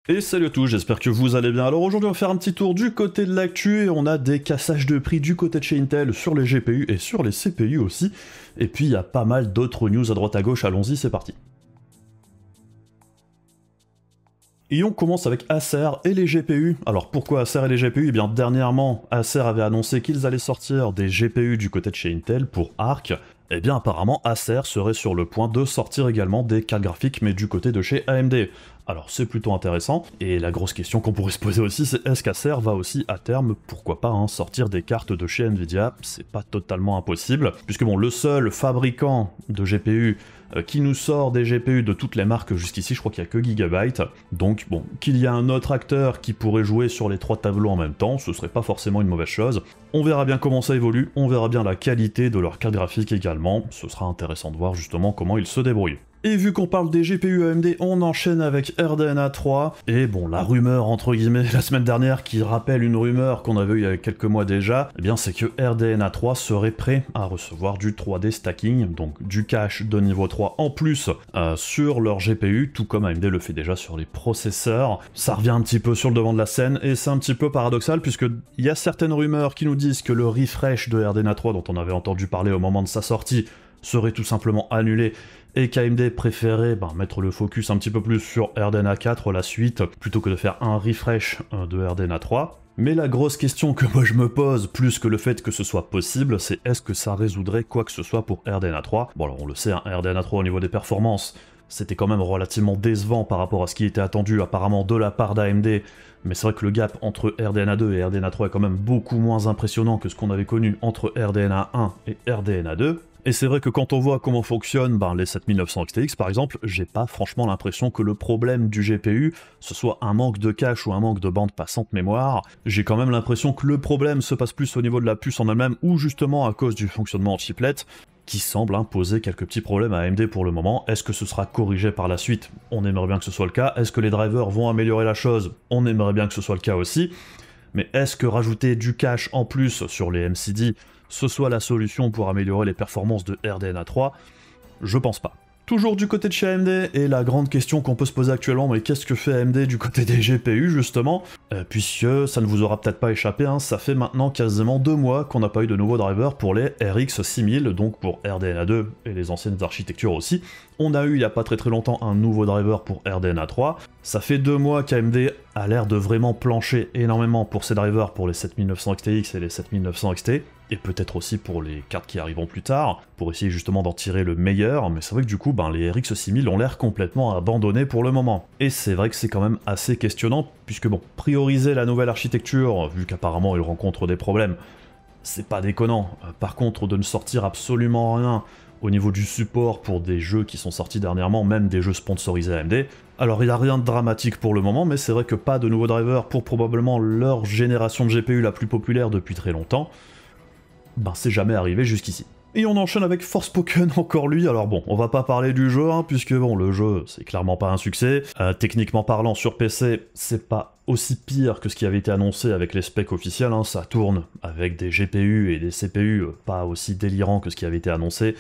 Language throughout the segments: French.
Et salut à tous, j'espère que vous allez bien. Alors aujourd'hui on va faire un petit tour du côté de l'actu et on a des cassages de prix du côté de chez Intel sur les GPU et sur les CPU aussi. Et puis il y a pas mal d'autres news à droite à gauche, allons-y, c'est parti. Et on commence avec Acer et les GPU. Alors pourquoi Acer et les GPU? Eh bien dernièrement, Acer avait annoncé qu'ils allaient sortir des GPU du côté de chez Intel pour Arc. Eh bien apparemment Acer serait sur le point de sortir également des cartes graphiques mais du côté de chez AMD. Alors c'est plutôt intéressant, et la grosse question qu'on pourrait se poser aussi c'est est-ce qu'Acer va aussi à terme, pourquoi pas, sortir des cartes de chez Nvidia? C'est pas totalement impossible, puisque bon, le seul fabricant de GPU qui nous sort des GPU de toutes les marques jusqu'ici, je crois qu'il y a que Gigabyte, donc bon, qu'il y a un autre acteur qui pourrait jouer sur les trois tableaux en même temps, ce serait pas forcément une mauvaise chose. On verra bien comment ça évolue, on verra bien la qualité de leur carte graphique également, ce sera intéressant de voir justement comment ils se débrouillent. Et vu qu'on parle des GPU AMD, on enchaîne avec RDNA 3, et bon, la rumeur entre guillemets la semaine dernière qui rappelle une rumeur qu'on avait eue il y a quelques mois déjà, eh bien c'est que RDNA 3 serait prêt à recevoir du 3D stacking, donc du cache de niveau 3 en plus sur leur GPU, tout comme AMD le fait déjà sur les processeurs. Ça revient un petit peu sur le devant de la scène, et c'est un petit peu paradoxal puisque il y a certaines rumeurs qui nous disent que le refresh de RDNA 3 dont on avait entendu parler au moment de sa sortie serait tout simplement annulé, et qu'AMD préférait mettre le focus un petit peu plus sur RDNA 4, la suite, plutôt que de faire un refresh de RDNA 3. Mais la grosse question que moi je me pose, plus que le fait que ce soit possible, c'est est-ce que ça résoudrait quoi que ce soit pour RDNA 3? Bon alors on le sait, RDNA 3 au niveau des performances, c'était quand même relativement décevant par rapport à ce qui était attendu apparemment de la part d'AMD, mais c'est vrai que le gap entre RDNA 2 et RDNA 3 est quand même beaucoup moins impressionnant que ce qu'on avait connu entre RDNA 1 et RDNA 2. Et c'est vrai que quand on voit comment fonctionnent les 7900 XTX par exemple, j'ai pas franchement l'impression que le problème du GPU, ce soit un manque de cache ou un manque de bande passante mémoire. J'ai quand même l'impression que le problème se passe plus au niveau de la puce en elle-même, ou justement à cause du fonctionnement en chiplet, qui semble poser quelques petits problèmes à AMD pour le moment. Est-ce que ce sera corrigé par la suite? On aimerait bien que ce soit le cas. Est-ce que les drivers vont améliorer la chose? On aimerait bien que ce soit le cas aussi. Mais est-ce que rajouter du cache en plus sur les MCD, ce soit la solution pour améliorer les performances de RDNA 3? Je pense pas. Toujours du côté de chez AMD, et la grande question qu'on peut se poser actuellement, mais qu'est-ce que fait AMD du côté des GPU justement? Puisque ça ne vous aura peut-être pas échappé, ça fait maintenant quasiment 2 mois qu'on n'a pas eu de nouveaux drivers pour les RX 6000, donc pour RDNA 2 et les anciennes architectures aussi. On a eu il n'y a pas très longtemps un nouveau driver pour RDNA 3. Ça fait 2 mois qu'AMD a l'air de vraiment plancher énormément pour ces drivers pour les 7900 XTX et les 7900 XT, et peut-être aussi pour les cartes qui arriveront plus tard, pour essayer justement d'en tirer le meilleur, mais c'est vrai que du coup, les RX 6000 ont l'air complètement abandonnés pour le moment. Et c'est vrai que c'est quand même assez questionnant, puisque bon, prioriser la nouvelle architecture, vu qu'apparemment ils rencontrent des problèmes, c'est pas déconnant. Par contre, de ne sortir absolument rien au niveau du support pour des jeux qui sont sortis dernièrement, même des jeux sponsorisés AMD, alors il n'y a rien de dramatique pour le moment, mais c'est vrai que pas de nouveaux drivers pour probablement leur génération de GPU la plus populaire depuis très longtemps, c'est jamais arrivé jusqu'ici. Et on enchaîne avec Forspoken, encore lui. Alors bon, on va pas parler du jeu, puisque bon, le jeu, c'est clairement pas un succès. Techniquement parlant, sur PC, c'est pas aussi pire que ce qui avait été annoncé avec les specs officiels, ça tourne avec des GPU et des CPU pas aussi délirants que ce qui avait été annoncé.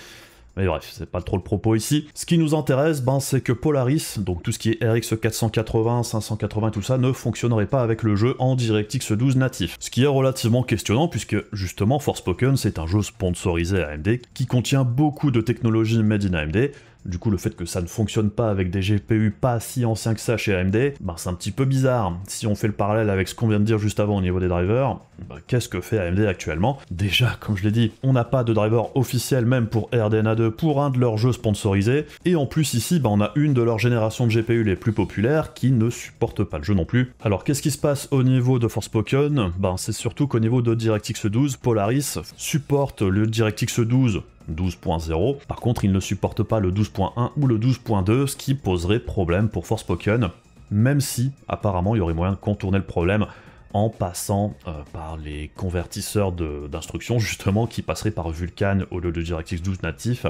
Mais bref, c'est pas trop le propos ici. Ce qui nous intéresse, c'est que Polaris, donc tout ce qui est RX 480, 580, tout ça, ne fonctionnerait pas avec le jeu en DirectX 12 natif. Ce qui est relativement questionnant, puisque justement Forspoken, c'est un jeu sponsorisé à AMD, qui contient beaucoup de technologies made in AMD. Du coup, le fait que ça ne fonctionne pas avec des GPU pas si anciens que ça chez AMD, c'est un petit peu bizarre. Si on fait le parallèle avec ce qu'on vient de dire juste avant au niveau des drivers, qu'est-ce que fait AMD actuellement? Déjà, comme je l'ai dit, on n'a pas de driver officiel même pour RDNA 2 pour un de leurs jeux sponsorisés, et en plus ici, on a une de leurs générations de GPU les plus populaires qui ne supporte pas le jeu non plus. Alors qu'est-ce qui se passe au niveau de Forspoken? C'est surtout qu'au niveau de DirectX 12, Polaris supporte le DirectX 12.0. Par contre, il ne supporte pas le 12.1 ou le 12.2, ce qui poserait problème pour Forspoken, même si, apparemment, il y aurait moyen de contourner le problème en passant par les convertisseurs d'instructions, justement, qui passeraient par Vulkan au lieu de DirectX 12 natif,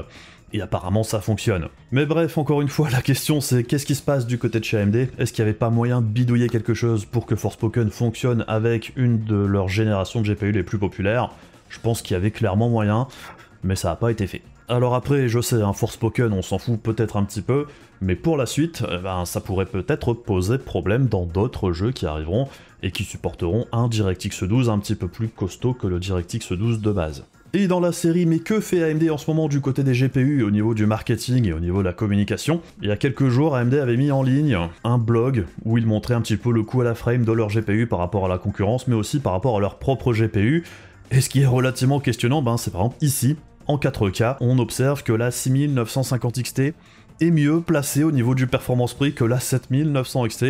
et apparemment ça fonctionne. Mais bref, encore une fois, la question c'est qu'est-ce qui se passe du côté de chez AMD? Est-ce qu'il n'y avait pas moyen de bidouiller quelque chose pour que Forspoken fonctionne avec une de leurs générations de GPU les plus populaires? Je pense qu'il y avait clairement moyen, mais ça n'a pas été fait. Alors après, je sais, Forspoken, on s'en fout peut-être un petit peu, mais pour la suite, ça pourrait peut-être poser problème dans d'autres jeux qui arriveront et qui supporteront un DirectX 12 un petit peu plus costaud que le DirectX 12 de base. Et dans la série, mais que fait AMD en ce moment du côté des GPU, au niveau du marketing et au niveau de la communication? Il y a quelques jours, AMD avait mis en ligne un blog où ils montraient un petit peu le coût à la frame de leur GPU par rapport à la concurrence, mais aussi par rapport à leur propre GPU. Et ce qui est relativement questionnant, c'est par exemple ici, en 4K, on observe que la 6950 XT est mieux placée au niveau du performance prix que la 7900 XT.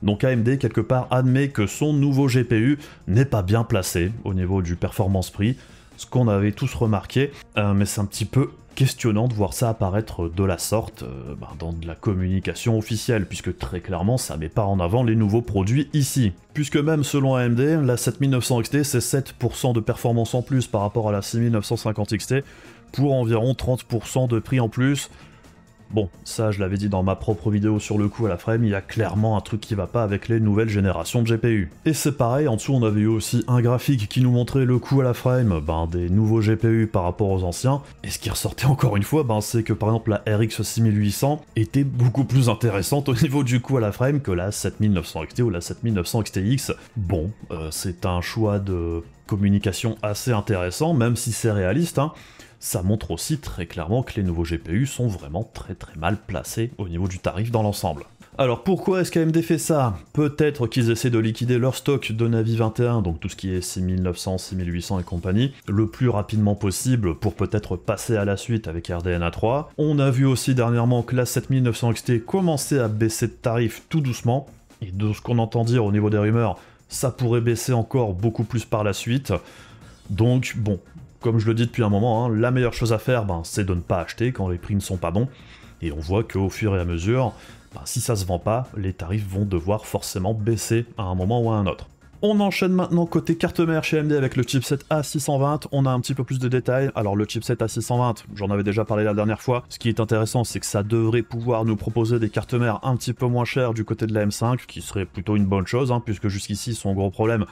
Donc AMD quelque part admet que son nouveau GPU n'est pas bien placé au niveau du performance prix, ce qu'on avait tous remarqué, mais c'est un petit peu questionnant de voir ça apparaître de la sorte dans de la communication officielle, puisque très clairement ça met pas en avant les nouveaux produits ici. Puisque même selon AMD, la 7900 XT c'est 7% de performance en plus par rapport à la 6950 XT, pour environ 30% de prix en plus. Bon, ça je l'avais dit dans ma propre vidéo sur le coût à la frame, il y a clairement un truc qui va pas avec les nouvelles générations de GPU. Et c'est pareil, en dessous on avait eu aussi un graphique qui nous montrait le coût à la frame des nouveaux GPU par rapport aux anciens, et ce qui ressortait encore une fois, c'est que par exemple la RX 6800 était beaucoup plus intéressante au niveau du coût à la frame que la 7900 XT ou la 7900 XTX. Bon, c'est un choix de communication assez intéressant, même si c'est réaliste, ça montre aussi très clairement que les nouveaux GPU sont vraiment très mal placés au niveau du tarif dans l'ensemble. Alors pourquoi est-ce qu'AMD fait ça? Peut-être qu'ils essaient de liquider leur stock de Navi 21, donc tout ce qui est 6900, 6800 et compagnie, le plus rapidement possible pour peut-être passer à la suite avec RDNA 3. On a vu aussi dernièrement que la 7900 XT commençait à baisser de tarif tout doucement, et de ce qu'on entend dire au niveau des rumeurs, ça pourrait baisser encore beaucoup plus par la suite. Donc bon, comme je le dis depuis un moment, la meilleure chose à faire, c'est de ne pas acheter quand les prix ne sont pas bons. Et on voit qu'au fur et à mesure, si ça se vend pas, les tarifs vont devoir forcément baisser à un moment ou à un autre. On enchaîne maintenant côté carte mère chez AMD avec le chipset A620, on a un petit peu plus de détails. Alors le chipset A620, j'en avais déjà parlé la dernière fois, ce qui est intéressant c'est que ça devrait pouvoir nous proposer des cartes mères un petit peu moins chères du côté de la M5, qui serait plutôt une bonne chose, puisque jusqu'ici son gros problème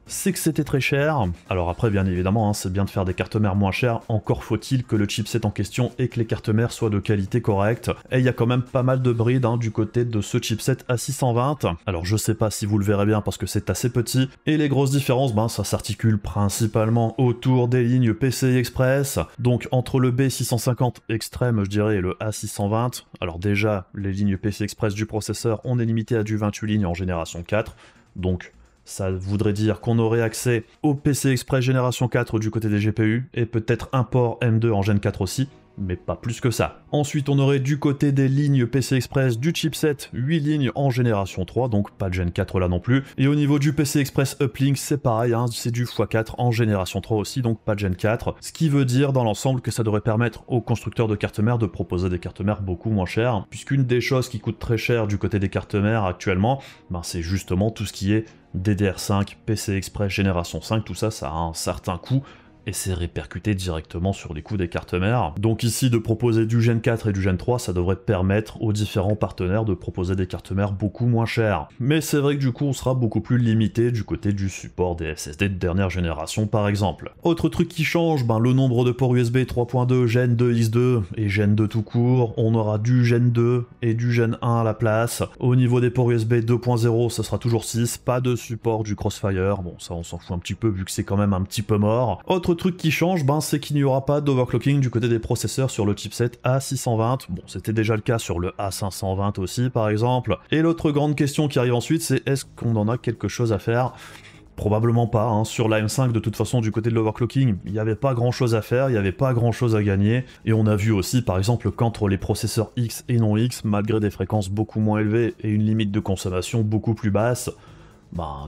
c'est que c'était très cher. Alors après bien évidemment c'est bien de faire des cartes mères moins chères, encore faut-il que le chipset en question et que les cartes mères soient de qualité correcte. Et il y a quand même pas mal de brides du côté de ce chipset A620. Alors je sais pas si vous le verrez bien parce que c'est assez petit, et les grosses différences ça s'articule principalement autour des lignes PCI Express, donc entre le B650 extrême je dirais et le A620. Alors déjà les lignes PCI Express du processeur on est limité à du 28 lignes en génération 4, donc ça voudrait dire qu'on aurait accès au PCI Express génération 4 du côté des GPU, et peut-être un port M2 en Gen 4 aussi, mais pas plus que ça. Ensuite, on aurait du côté des lignes PCI Express du chipset 8 lignes en génération 3, donc pas de Gen 4 là non plus. Et au niveau du PCI Express Uplink, c'est pareil, c'est du x4 en génération 3 aussi, donc pas de Gen 4. Ce qui veut dire dans l'ensemble que ça devrait permettre aux constructeurs de cartes mères de proposer des cartes mères beaucoup moins chères, puisqu'une des choses qui coûte très cher du côté des cartes mères actuellement, c'est justement tout ce qui est DDR5, PCI Express génération 5, tout ça, ça a un certain coût, et c'est répercuté directement sur les coûts des cartes mères. Donc ici, de proposer du Gen 4 et du Gen 3, ça devrait permettre aux différents partenaires de proposer des cartes mères beaucoup moins chères. Mais c'est vrai que du coup, on sera beaucoup plus limité du côté du support des SSD de dernière génération, par exemple. Autre truc qui change, le nombre de ports USB 3.2, Gen 2 X2 et Gen 2 tout court. On aura du Gen 2 et du Gen 1 à la place. Au niveau des ports USB 2.0, ça sera toujours 6, pas de support du Crossfire. Bon, ça on s'en fout un petit peu vu que c'est quand même un petit peu mort. Autre truc qui change, c'est qu'il n'y aura pas d'overclocking du côté des processeurs sur le chipset A620. Bon, c'était déjà le cas sur le A520 aussi, par exemple. Et l'autre grande question qui arrive ensuite, c'est est-ce qu'on en a quelque chose à faire? Probablement pas, sur la M5 de toute façon du côté de l'overclocking, il n'y avait pas grand chose à faire, il n'y avait pas grand chose à gagner, et on a vu aussi par exemple qu'entre les processeurs X et non X, malgré des fréquences beaucoup moins élevées et une limite de consommation beaucoup plus basse,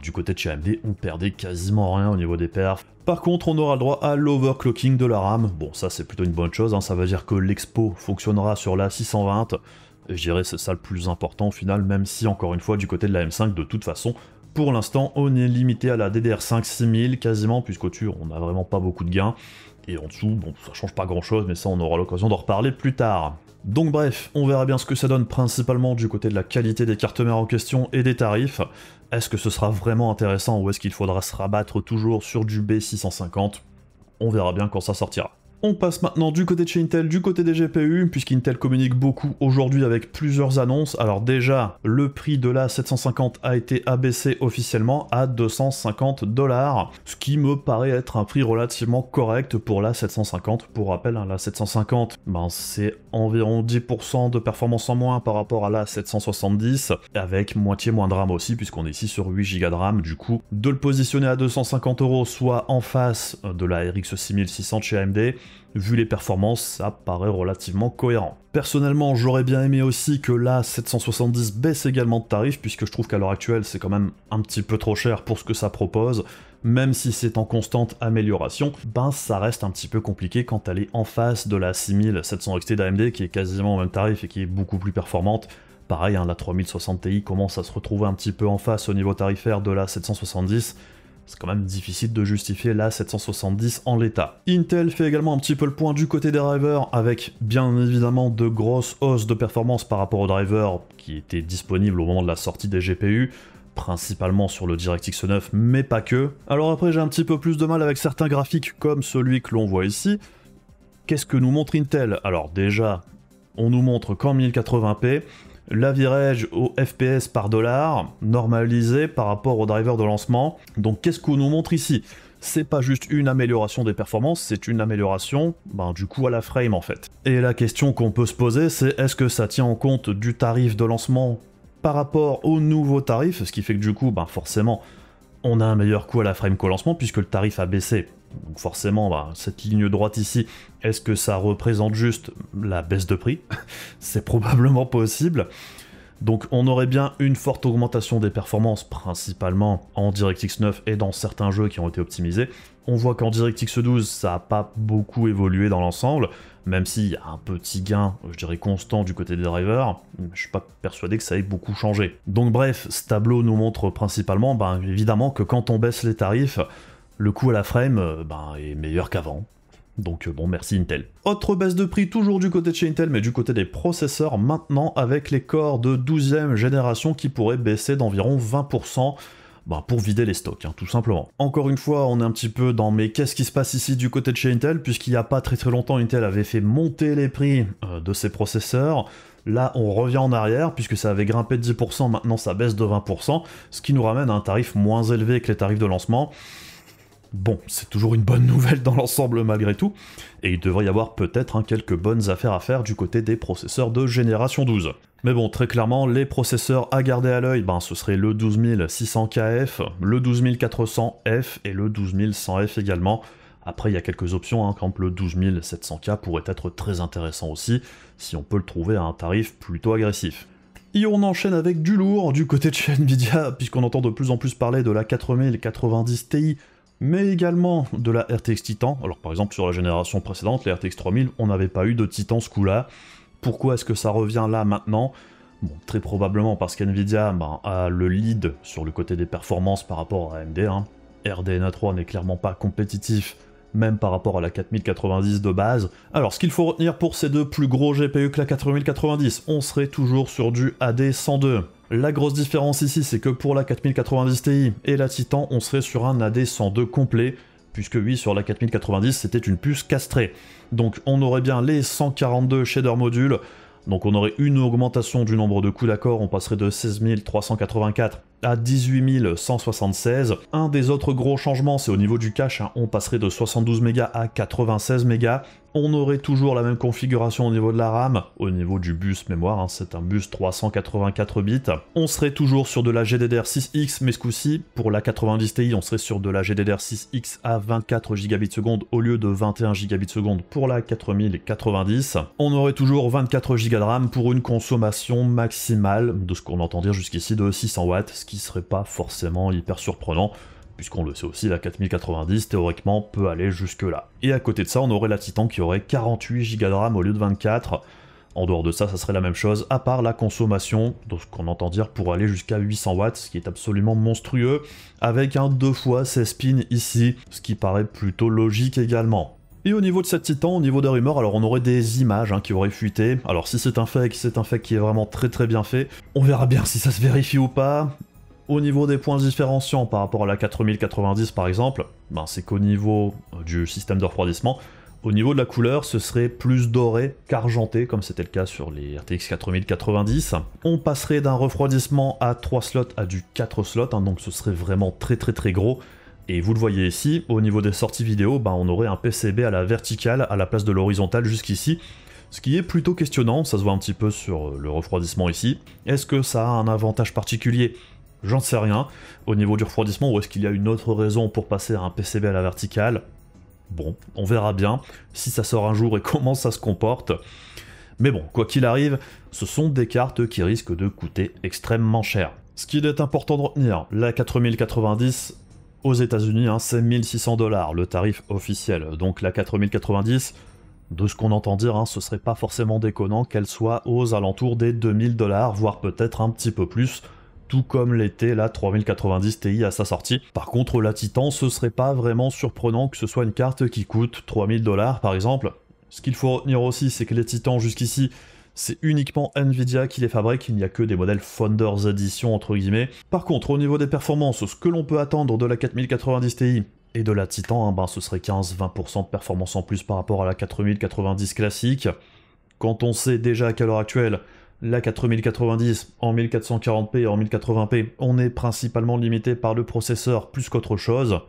du côté de chez AMD, on perdait quasiment rien au niveau des perfs. Par contre, on aura le droit à l'overclocking de la RAM. Bon, ça c'est plutôt une bonne chose, ça veut dire que l'expo fonctionnera sur la 620. Et je dirais c'est ça le plus important au final, même si encore une fois du côté de la M5, de toute façon, pour l'instant, on est limité à la DDR5 6000 quasiment, puisqu'au-dessus on a vraiment pas beaucoup de gains. Et en dessous, bon, ça change pas grand chose, mais ça on aura l'occasion d'en reparler plus tard. Donc bref, on verra bien ce que ça donne principalement du côté de la qualité des cartes mères en question et des tarifs. Est-ce que ce sera vraiment intéressant ou est-ce qu'il faudra se rabattre toujours sur du B650? On verra bien quand ça sortira. On passe maintenant du côté de chez Intel, du côté des GPU, puisqu'Intel communique beaucoup aujourd'hui avec plusieurs annonces. Alors déjà, le prix de la 750 a été abaissé officiellement à 250 $, ce qui me paraît être un prix relativement correct pour la 750. Pour rappel, hein, la 750, c'est environ 10% de performance en moins par rapport à la 770, avec moitié moins de RAM aussi, puisqu'on est ici sur 8 Go de RAM. Du coup, de le positionner à 250 €, soit en face de la RX 6600 chez AMD, vu les performances, ça paraît relativement cohérent. Personnellement, j'aurais bien aimé aussi que la 770 baisse également de tarif, puisque je trouve qu'à l'heure actuelle, c'est quand même un petit peu trop cher pour ce que ça propose. Même si c'est en constante amélioration, ça reste un petit peu compliqué quand elle est en face de la 6700 XT d'AMD, qui est quasiment au même tarif et qui est beaucoup plus performante. Pareil, hein, la 3060 Ti commence à se retrouver un petit peu en face au niveau tarifaire de la 770. C'est quand même difficile de justifier la 770 en l'état. Intel fait également un petit peu le point du côté des drivers, avec bien évidemment de grosses hausses de performance par rapport aux drivers qui étaient disponibles au moment de la sortie des GPU, principalement sur le DirectX 9, mais pas que. Alors après, j'ai un petit peu plus de mal avec certains graphiques comme celui que l'on voit ici. Qu'est-ce que nous montre Intel? Alors déjà, on nous montre qu'en 1080p, l'average au FPS par dollar, normalisé par rapport au driver de lancement. Donc qu'est-ce qu'on nous montre ici? C'est pas juste une amélioration des performances, c'est une amélioration du coup à la frame en fait. Et la question qu'on peut se poser, c'est est-ce que ça tient en compte du tarif de lancement par rapport au nouveau tarif, ce qui fait que du coup, forcément, on a un meilleur coût à la frame qu'au lancement puisque le tarif a baissé. Donc forcément, cette ligne droite ici, est-ce que ça représente juste la baisse de prix? C'est probablement possible. Donc on aurait bien une forte augmentation des performances, principalement en DirectX 9 et dans certains jeux qui ont été optimisés. On voit qu'en DirectX 12, ça n'a pas beaucoup évolué dans l'ensemble, même s'il y a un petit gain, je dirais constant du côté des drivers, je suis pas persuadé que ça ait beaucoup changé. Donc bref, ce tableau nous montre principalement, évidemment, que quand on baisse les tarifs, le coût à la frame est meilleur qu'avant. Donc bon, merci Intel. Autre baisse de prix, toujours du côté de chez Intel, mais du côté des processeurs maintenant, avec les cores de 12e génération qui pourraient baisser d'environ 20%, pour vider les stocks, tout simplement. Encore une fois, on est un petit peu dans mais qu'est-ce qui se passe ici du côté de chez Intel, puisqu'il n'y a pas très longtemps, Intel avait fait monter les prix de ses processeurs. Là, on revient en arrière, puisque ça avait grimpé de 10%, maintenant ça baisse de 20%, ce qui nous ramène à un tarif moins élevé que les tarifs de lancement. Bon, c'est toujours une bonne nouvelle dans l'ensemble malgré tout, et il devrait y avoir peut-être quelques bonnes affaires à faire du côté des processeurs de génération 12. Mais bon, très clairement, les processeurs à garder à l'œil, ce serait le 12600KF, le 12400F et le 12100F également. Après, il y a quelques options, comme le 12700K pourrait être très intéressant aussi, si on peut le trouver à un tarif plutôt agressif. Et on enchaîne avec du lourd du côté de chez Nvidia, puisqu'on entend de plus en plus parler de la 4090 Ti, mais également de la RTX Titan. Alors par exemple sur la génération précédente, la RTX 3000, on n'avait pas eu de Titan ce coup-là. Pourquoi est-ce que ça revient là maintenant? Bon, très probablement parce qu'NVIDIA a le lead sur le côté des performances par rapport à AMD. RDNA 3 n'est clairement pas compétitif, même par rapport à la 4090 de base. Alors ce qu'il faut retenir pour ces deux plus gros GPU que la 4090, on serait toujours sur du AD102. La grosse différence ici, c'est que pour la 4090 Ti et la Titan, on serait sur un AD102 complet, puisque oui, sur la 4090, c'était une puce castrée. Donc on aurait bien les 142 shader modules, donc on aurait une augmentation du nombre de coups d'accord, on passerait de 16 384 à 18 176. Un des autres gros changements, c'est au niveau du cache, on passerait de 72 Mb à 96 Mb. On aurait toujours la même configuration au niveau de la RAM, au niveau du bus mémoire, c'est un bus 384 bits. On serait toujours sur de la GDDR6X, mais ce coup-ci, pour la 90 Ti, on serait sur de la GDDR6X à 24 Gbps au lieu de 21 Gbps pour la 4090. On aurait toujours 24 Go de RAM pour une consommation maximale, de ce qu'on entend dire jusqu'ici, de 600 watts, ce qui serait pas forcément hyper surprenant, puisqu'on le sait aussi, la 4090 théoriquement peut aller jusque là. Et à côté de ça, on aurait la Titan qui aurait 48 Go de RAM au lieu de 24. En dehors de ça, ça serait la même chose, à part la consommation, de ce qu'on entend dire pour aller jusqu'à 800 watts, ce qui est absolument monstrueux, avec un 2 fois 16 pins ici, ce qui paraît plutôt logique également. Et au niveau de cette Titan, au niveau des rumeurs, alors on aurait des images qui auraient fuité. Alors si c'est un fake qui est vraiment très bien fait. On verra bien si ça se vérifie ou pas. Au niveau des points différenciants par rapport à la 4090 par exemple, c'est qu'au niveau du système de refroidissement, Au niveau de la couleur, ce serait plus doré qu'argenté, comme c'était le cas sur les RTX 4090. On passerait d'un refroidissement à 3 slots à du 4 slots, hein, donc ce serait vraiment très gros. Et vous le voyez ici, au niveau des sorties vidéo, on aurait un PCB à la verticale à la place de l'horizontale jusqu'ici. Ce qui est plutôt questionnant, ça se voit un petit peu sur le refroidissement ici. Est-ce que ça a un avantage particulier? J'en sais rien. Au niveau du refroidissement, ou est-ce qu'il y a une autre raison pour passer à un PCB à la verticale? Bon, on verra bien si ça sort un jour et comment ça se comporte. Mais bon, quoi qu'il arrive, ce sont des cartes qui risquent de coûter extrêmement cher. Ce qu'il est important de retenir, la 4090 aux États-Unis, c'est 1600 $, le tarif officiel. Donc la 4090, de ce qu'on entend dire, ce serait pas forcément déconnant qu'elle soit aux alentours des 2000 $, voire peut-être un petit peu plus, tout comme l'était la 3090 Ti à sa sortie. Par contre, la Titan, ce serait pas vraiment surprenant que ce soit une carte qui coûte 3000 $ par exemple. Ce qu'il faut retenir aussi, c'est que les Titans jusqu'ici, c'est uniquement Nvidia qui les fabrique, il n'y a que des modèles Founders Edition entre guillemets. Par contre, au niveau des performances, ce que l'on peut attendre de la 4090 Ti et de la Titan, ce serait 15-20% de performance en plus par rapport à la 4090 classique. Quand on sait déjà qu'à l'heure actuelle, la 4090 en 1440p et en 1080p, on est principalement limité par le processeur plus qu'autre chose.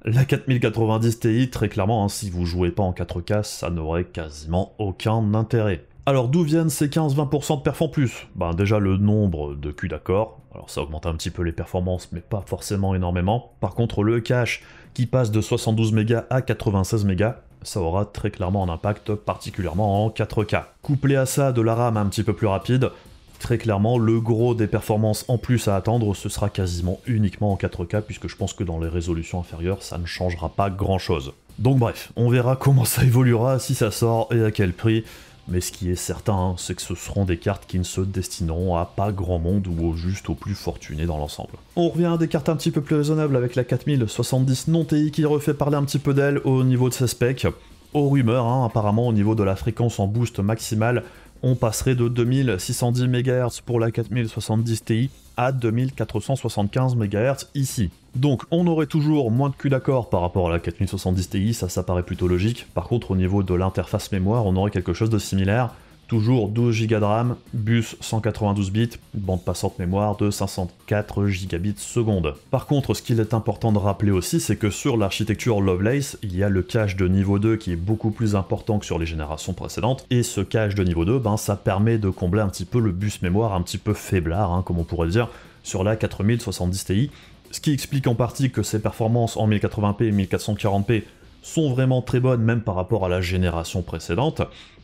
La 4090 Ti, très clairement, si vous jouez pas en 4K, ça n'aurait quasiment aucun intérêt. Alors d'où viennent ces 15-20% de perf en plus? Déjà le nombre de Q d'accord, alors ça augmente un petit peu les performances, mais pas forcément énormément. Par contre le cache qui passe de 72 mégas à 96 mégas, ça aura très clairement un impact, particulièrement en 4K. Couplé à ça de la RAM un petit peu plus rapide, très clairement le gros des performances en plus à attendre, ce sera quasiment uniquement en 4K, puisque je pense que dans les résolutions inférieures, ça ne changera pas grand chose. Donc bref, on verra comment ça évoluera, si ça sort et à quel prix. Mais ce qui est certain, c'est que ce seront des cartes qui ne se destineront à pas grand monde ou juste aux plus fortunés dans l'ensemble. On revient à des cartes un petit peu plus raisonnables avec la 4070 non TI qui refait parler un petit peu d'elle au niveau de ses specs. Aux rumeurs, apparemment au niveau de la fréquence en boost maximale, on passerait de 2610 MHz pour la 4070 Ti à 2475 MHz ici. Donc on aurait toujours moins de Q d'accord par rapport à la 4070 Ti, ça paraît plutôt logique. Par contre au niveau de l'interface mémoire, on aurait quelque chose de similaire. Toujours 12 Go de RAM, bus 192 bits, bande passante mémoire de 504 Gbps seconde. Par contre, ce qu'il est important de rappeler aussi, c'est que sur l'architecture Lovelace, il y a le cache de niveau 2 qui est beaucoup plus important que sur les générations précédentes, et ce cache de niveau 2, ça permet de combler un petit peu le bus mémoire un petit peu faiblard, comme on pourrait dire, sur la 4070 Ti, ce qui explique en partie que ses performances en 1080p et 1440p sont vraiment très bonnes, même par rapport à la génération précédente,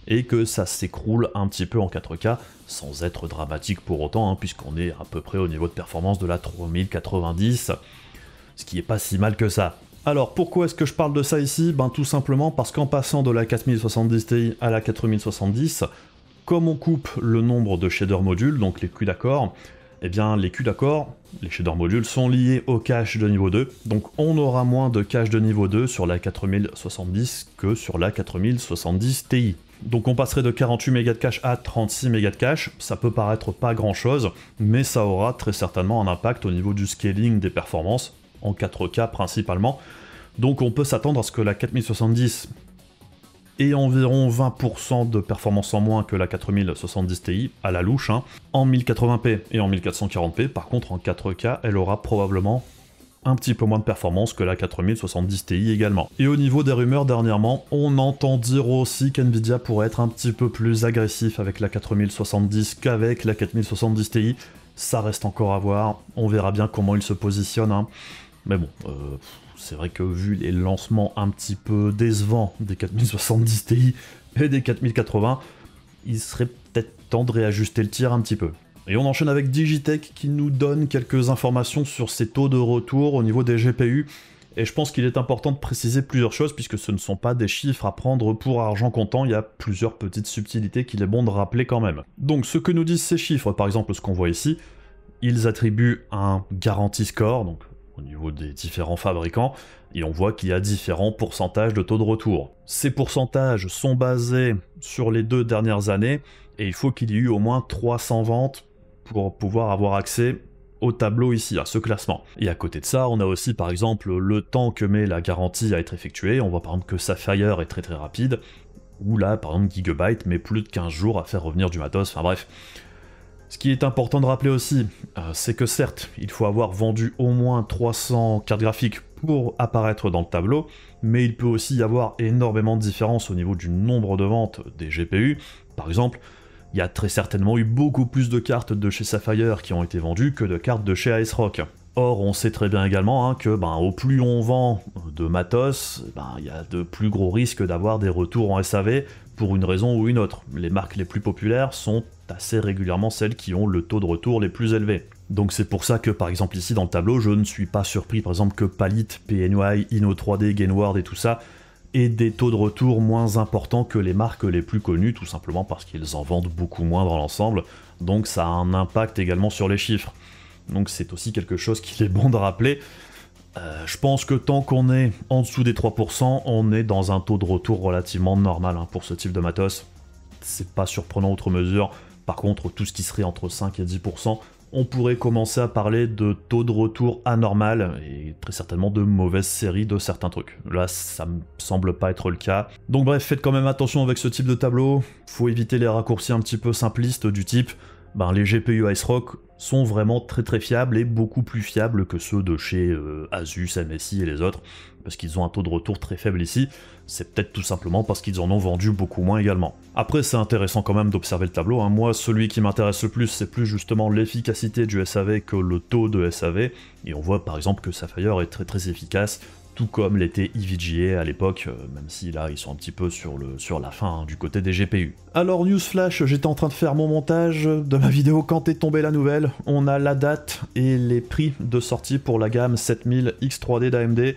et que ça s'écroule un petit peu en 4K, sans être dramatique pour autant, puisqu'on est à peu près au niveau de performance de la 3090, ce qui est pas si mal que ça. Alors pourquoi est-ce que je parle de ça ici? Tout simplement parce qu'en passant de la 4070 Ti à la 4070, comme on coupe le nombre de shader modules, donc les Q d'accord, eh bien les Q d'accord, les shader modules sont liés au cache de niveau 2, donc on aura moins de cache de niveau 2 sur la 4070 que sur la 4070 Ti. Donc on passerait de 48 mégas de cache à 36 mégas de cache, ça peut paraître pas grand chose, mais ça aura très certainement un impact au niveau du scaling des performances, en 4K principalement. Donc on peut s'attendre à ce que la 4070 ait environ 20% de performance en moins que la 4070 Ti, à la louche, en 1080p et en 1440p. Par contre en 4K, elle aura probablement un petit peu moins de performance que la 4070 Ti également. Et au niveau des rumeurs dernièrement, on entend dire aussi qu'Nvidia pourrait être un petit peu plus agressif avec la 4070 qu'avec la 4070 Ti. Ça reste encore à voir, on verra bien comment il se positionne. Mais bon, c'est vrai que vu les lancements un petit peu décevants des 4070 Ti et des 4080, il serait peut-être temps de réajuster le tir un petit peu. Et on enchaîne avec Digitech qui nous donne quelques informations sur ses taux de retour au niveau des GPU. Et je pense qu'il est important de préciser plusieurs choses puisque ce ne sont pas des chiffres à prendre pour argent comptant, il y a plusieurs petites subtilités qu'il est bon de rappeler quand même. Donc ce que nous disent ces chiffres, par exemple ce qu'on voit ici, ils attribuent un guarantee score, donc au niveau des différents fabricants, et on voit qu'il y a différents pourcentages de taux de retour. Ces pourcentages sont basés sur les 2 dernières années, et il faut qu'il y ait eu au moins 300 ventes pour pouvoir avoir accès au tableau ici, à ce classement. Et à côté de ça, on a aussi par exemple le temps que met la garantie à être effectuée. On voit par exemple que Sapphire est très très rapide, ou là par exemple Gigabyte met plus de 15 jours à faire revenir du matos, enfin bref. Ce qui est important de rappeler aussi, c'est que certes, il faut avoir vendu au moins 300 cartes graphiques pour apparaître dans le tableau, mais il peut aussi y avoir énormément de différences au niveau du nombre de ventes des GPU. Par exemple, il y a très certainement eu beaucoup plus de cartes de chez Sapphire qui ont été vendues que de cartes de chez ASRock. Or, on sait très bien également que au plus on vend de matos, il y a de plus gros risques d'avoir des retours en SAV pour une raison ou une autre. Les marques les plus populaires sont assez régulièrement celles qui ont le taux de retour les plus élevés. Donc c'est pour ça que par exemple ici dans le tableau, je ne suis pas surpris par exemple que Palit, PNY, Inno3D, Gainward et tout ça aient des taux de retour moins importants que les marques les plus connues, tout simplement parce qu'ils en vendent beaucoup moins dans l'ensemble, donc ça a un impact également sur les chiffres. Donc c'est aussi quelque chose qu'il est bon de rappeler. Je pense que tant qu'on est en dessous des 3%, on est dans un taux de retour relativement normal pour ce type de matos. C'est pas surprenant outre mesure. Par contre, tout ce qui serait entre 5 et 10%, on pourrait commencer à parler de taux de retour anormal et très certainement de mauvaise série de certains trucs. Là, ça me semble pas être le cas. Donc bref, faites quand même attention avec ce type de tableau. Faut éviter les raccourcis un petit peu simplistes du type les GPU ASRock sont vraiment très très fiables et beaucoup plus fiables que ceux de chez Asus, MSI et les autres, parce qu'ils ont un taux de retour très faible ici. C'est peut-être tout simplement parce qu'ils en ont vendu beaucoup moins également. Après, c'est intéressant quand même d'observer le tableau. Moi, celui qui m'intéresse le plus, c'est plus justement l'efficacité du SAV que le taux de SAV. Et on voit par exemple que Sapphire est très très efficace, tout comme l'était EVGA à l'époque, même si là ils sont un petit peu sur la fin du côté des GPU. Alors newsflash, j'étais en train de faire mon montage de ma vidéo quand est tombée la nouvelle. On a la date et les prix de sortie pour la gamme 7000 X3D d'AMD.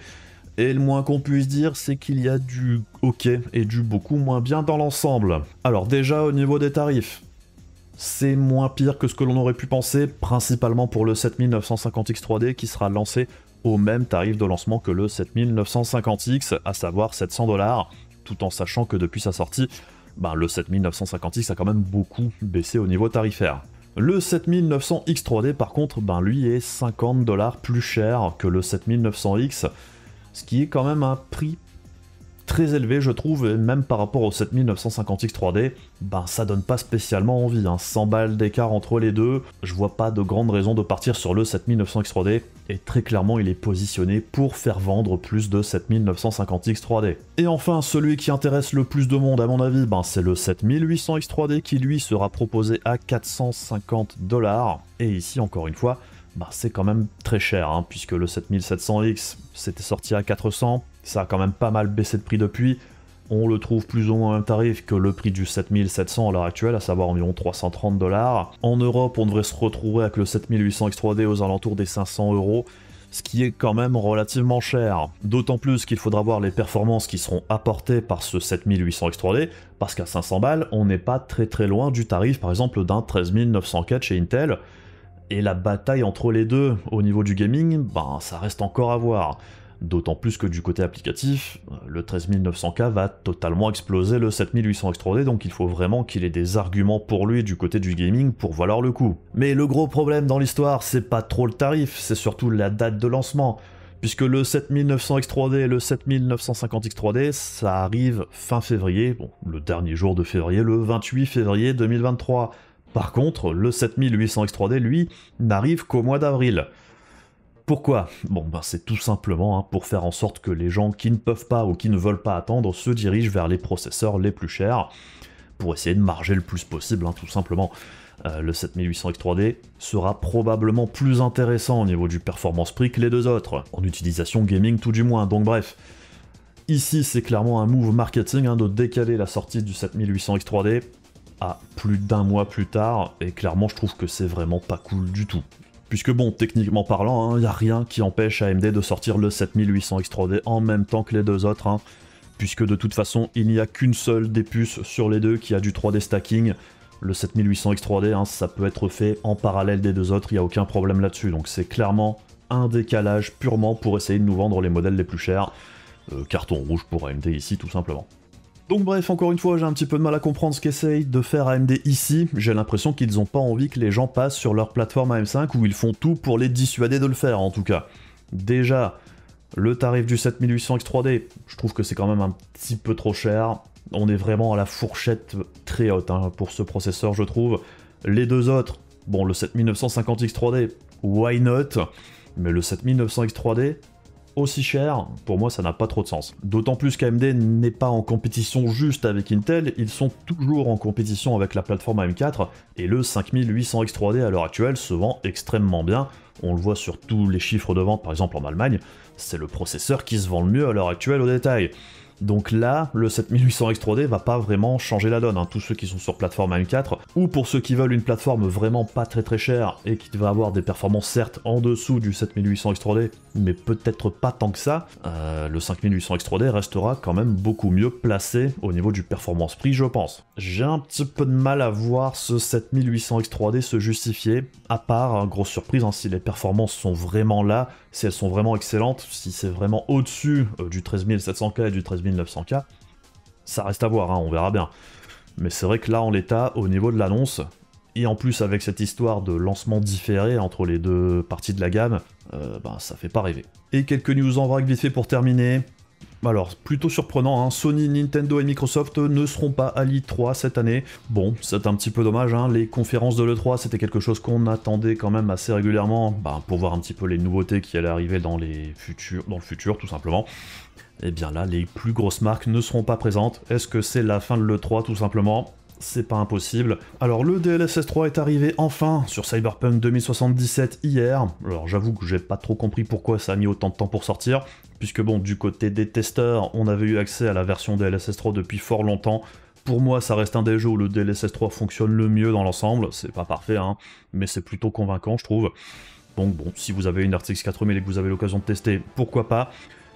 Et le moins qu'on puisse dire, c'est qu'il y a du ok et du beaucoup moins bien dans l'ensemble. Alors déjà au niveau des tarifs, c'est moins pire que ce que l'on aurait pu penser, principalement pour le 7950 X3D qui sera lancé au même tarif de lancement que le 7950X, à savoir 700$, tout en sachant que depuis sa sortie, le 7950X a quand même beaucoup baissé au niveau tarifaire. Le 7900X3D par contre, lui est 50$ plus cher que le 7900X, ce qui est quand même un prix très élevé je trouve, et même par rapport au 7950X 3D, ça donne pas spécialement envie, 100 balles d'écart entre les deux, je vois pas de grande raison de partir sur le 7900X 3D, et très clairement il est positionné pour faire vendre plus de 7950X 3D. Et enfin, celui qui intéresse le plus de monde à mon avis, c'est le 7800X 3D qui lui sera proposé à 450$, et ici encore une fois, c'est quand même très cher, puisque le 7700X c'était sorti à 400, ça a quand même pas mal baissé de prix depuis, on le trouve plus ou moins au même tarif que le prix du 7700 à l'heure actuelle, à savoir environ 330$. En Europe, on devrait se retrouver avec le 7800X 3D aux alentours des 500€, ce qui est quand même relativement cher. D'autant plus qu'il faudra voir les performances qui seront apportées par ce 7800X 3D, parce qu'à 500 balles, on n'est pas très très loin du tarif par exemple d'un 13904 chez Intel, et la bataille entre les deux au niveau du gaming, ça reste encore à voir. D'autant plus que du côté applicatif, le 13900K va totalement exploser le 7800X 3D, donc il faut vraiment qu'il ait des arguments pour lui du côté du gaming pour valoir le coup. Mais le gros problème dans l'histoire, c'est pas trop le tarif, c'est surtout la date de lancement, puisque le 7900X 3D et le 7950X 3D, ça arrive fin février, le dernier jour de février, le 28 février 2023. Par contre, le 7800X 3D, lui, n'arrive qu'au mois d'avril. Pourquoi ? C'est tout simplement pour faire en sorte que les gens qui ne peuvent pas ou qui ne veulent pas attendre se dirigent vers les processeurs les plus chers, pour essayer de marger le plus possible, tout simplement. Le 7800X 3D sera probablement plus intéressant au niveau du performance prix que les deux autres, en utilisation gaming tout du moins, donc bref. Ici, c'est clairement un move marketing de décaler la sortie du 7800X 3D à plus d'un mois plus tard, et clairement je trouve que c'est vraiment pas cool du tout. Puisque techniquement parlant, il n'y a rien qui empêche AMD de sortir le 7800X 3D en même temps que les deux autres, puisque de toute façon il n'y a qu'une seule des puces sur les deux qui a du 3D stacking. Le 7800X 3D, ça peut être fait en parallèle des deux autres, il n'y a aucun problème là-dessus, donc c'est clairement un décalage purement pour essayer de nous vendre les modèles les plus chers. Carton rouge pour AMD ici tout simplement. Donc bref, encore une fois, j'ai un petit peu de mal à comprendre ce qu'essaye de faire AMD ici. J'ai l'impression qu'ils n'ont pas envie que les gens passent sur leur plateforme AM5 où ils font tout pour les dissuader de le faire en tout cas. Déjà, le tarif du 7800 X3D, je trouve que c'est quand même un petit peu trop cher. On est vraiment à la fourchette très haute hein, pour ce processeur, je trouve. Les deux autres, bon, le 7950 X3D, why not? Mais le 7900 X3D, aussi cher, pour moi ça n'a pas trop de sens. D'autant plus qu'AMD n'est pas en compétition juste avec Intel, ils sont toujours en compétition avec la plateforme AM4, et le 5800 X3D à l'heure actuelle se vend extrêmement bien. On le voit sur tous les chiffres de vente, par exemple en Allemagne, c'est le processeur qui se vend le mieux à l'heure actuelle au détail. Donc là, le 7800 X3D va pas vraiment changer la donne, hein. Tous ceux qui sont sur plateforme AM4, ou pour ceux qui veulent une plateforme vraiment pas très chère et qui va avoir des performances certes en dessous du 7800 X3D, mais peut-être pas tant que ça, le 5800 X3D restera quand même beaucoup mieux placé au niveau du performance prix, je pense. J'ai un petit peu de mal à voir ce 7800 X3D se justifier, à part, hein, grosse surprise, hein, si les performances sont vraiment là, si elles sont vraiment excellentes, si c'est vraiment au-dessus du 13700K et du 13900K, ça reste à voir, hein, on verra bien. Mais c'est vrai que là, en l'état, au niveau de l'annonce, et en plus avec cette histoire de lancement différé entre les deux parties de la gamme, ça fait pas rêver. Et quelques news en vrac vite fait pour terminer. Alors, plutôt surprenant, hein, Sony, Nintendo et Microsoft ne seront pas à l'E3 cette année. Bon, c'est un petit peu dommage, hein, les conférences de l'E3 c'était quelque chose qu'on attendait quand même assez régulièrement, pour voir un petit peu les nouveautés qui allaient arriver dans le futur tout simplement. Et bien là, les plus grosses marques ne seront pas présentes. Est-ce que c'est la fin de l'E3 tout simplement ? C'est pas impossible. Alors le DLSS 3 est arrivé enfin sur Cyberpunk 2077 hier. Alors j'avoue que j'ai pas trop compris pourquoi ça a mis autant de temps pour sortir, puisque bon, du côté des testeurs, on avait eu accès à la version DLSS 3 depuis fort longtemps. Pour moi, ça reste un des jeux où le DLSS 3 fonctionne le mieux dans l'ensemble. C'est pas parfait, hein, mais c'est plutôt convaincant, je trouve. Donc bon, si vous avez une RTX 4000 et que vous avez l'occasion de tester, pourquoi pas.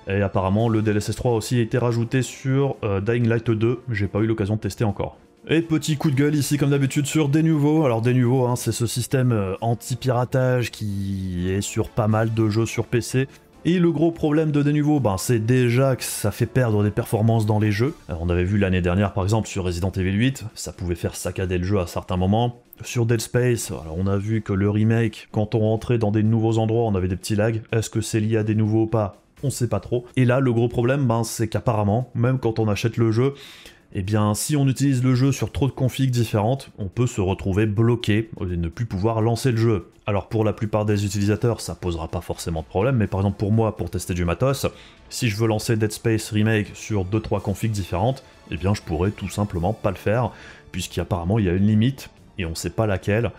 Et apparemment, le DLSS 3 aussi a été rajouté sur Dying Light 2, j'ai pas eu l'occasion de tester encore. Et petit coup de gueule ici comme d'habitude sur Denuvo. Alors Denuvo, hein, c'est ce système anti-piratage qui est sur pas mal de jeux sur PC. Et le gros problème de Denuvo, c'est déjà que ça fait perdre des performances dans les jeux. Alors, on avait vu l'année dernière par exemple sur Resident Evil 8, ça pouvait faire saccader le jeu à certains moments. Sur Dead Space, alors on a vu que le remake, quand on rentrait dans des nouveaux endroits, on avait des petits lags. Est-ce que c'est lié à Denuvo ou pas ? On sait pas trop. Et là, le gros problème, c'est qu'apparemment, même quand on achète le jeu, eh bien, si on utilise le jeu sur trop de configs différentes, on peut se retrouver bloqué et ne plus pouvoir lancer le jeu. Alors pour la plupart des utilisateurs, ça posera pas forcément de problème, mais par exemple pour moi, pour tester du matos, si je veux lancer Dead Space Remake sur 2-3 configs différentes, eh bien je pourrais tout simplement pas le faire, puisqu'apparemment il y a une limite, et on sait pas laquelle,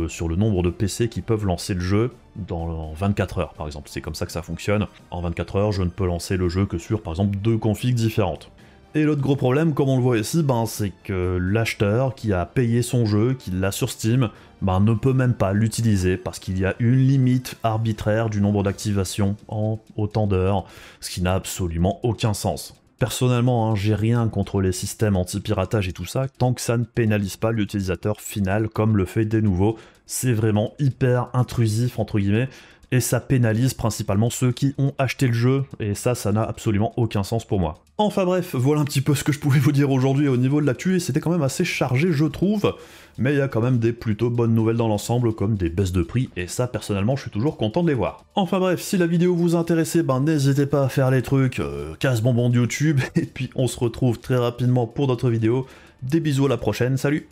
sur le nombre de PC qui peuvent lancer le jeu en 24 heures par exemple. C'est comme ça que ça fonctionne. En 24 heures, je ne peux lancer le jeu que sur par exemple 2 configs différentes. Et l'autre gros problème, comme on le voit ici, c'est que l'acheteur qui a payé son jeu, qui l'a sur Steam, ne peut même pas l'utiliser parce qu'il y a une limite arbitraire du nombre d'activations en autant d'heures, ce qui n'a absolument aucun sens. Personnellement, j'ai rien contre les systèmes anti-piratage et tout ça, tant que ça ne pénalise pas l'utilisateur final comme le fait Denuvo. C'est vraiment hyper intrusif entre guillemets, et ça pénalise principalement ceux qui ont acheté le jeu, et ça n'a absolument aucun sens pour moi. Enfin bref, voilà un petit peu ce que je pouvais vous dire aujourd'hui au niveau de l'actu, et c'était quand même assez chargé je trouve, mais il y a quand même des plutôt bonnes nouvelles dans l'ensemble, comme des baisses de prix, et ça personnellement je suis toujours content de les voir. Enfin bref, si la vidéo vous a intéressé, n'hésitez pas à faire les trucs, casse-bonbon de YouTube, et puis on se retrouve très rapidement pour d'autres vidéos. Des bisous à la prochaine, salut!